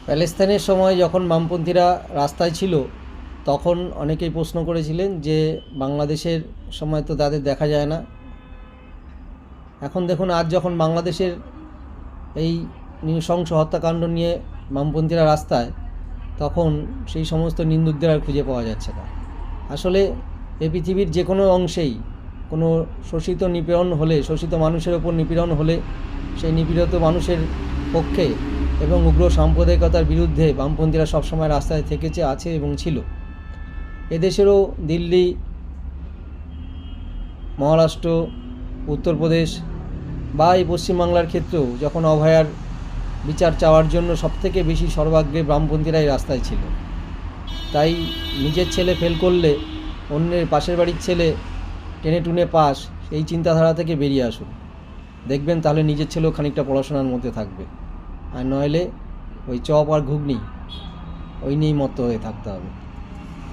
প্যালেস্তাইনের সময় যখন বামপন্থীরা রাস্তায় ছিল তখন অনেকেই প্রশ্ন করেছিলেন যে বাংলাদেশের সময় তো তাদের দেখা যায় না। এখন দেখুন, আজ যখন বাংলাদেশের এই নৃশংস হত্যাকাণ্ড নিয়ে বামপন্থীরা রাস্তায়, তখন সেই সমস্ত নিন্দুকদের আর খুঁজে পাওয়া যাচ্ছে না। আসলে এই পৃথিবীর যে কোনো অংশেই কোনো শোষিত নিপীড়ন হলে, শোষিত মানুষের ওপর নিপীড়ন হলে সেই নিপীড়িত মানুষের পক্ষে এবং উগ্র সাম্প্রদায়িকতার বিরুদ্ধে বামপন্থীরা সবসময় রাস্তায় থেকেছে, আছে এবং ছিল। এদেশেরও দিল্লি, মহারাষ্ট্র, উত্তরপ্রদেশ বা এই পশ্চিমবাংলার ক্ষেত্রেও যখন অভয়ার বিচার চাওয়ার জন্য সবথেকে বেশি সর্বাগ্রে বামপন্থীরাই রাস্তায় ছিল। তাই নিজের ছেলে ফেল করলে অন্যের পাশের বাড়ির ছেলে টেনে টুনে পাস, এই চিন্তাধারা থেকে বেরিয়ে আসুন। দেখবেন তাহলে নিজের ছেলেও খানিকটা পড়াশোনার মধ্যে থাকবে, আর নইলে ওই চপ আর ঘুগনি ওই নিয়েই মত্ত হয়ে থাকতে হবে।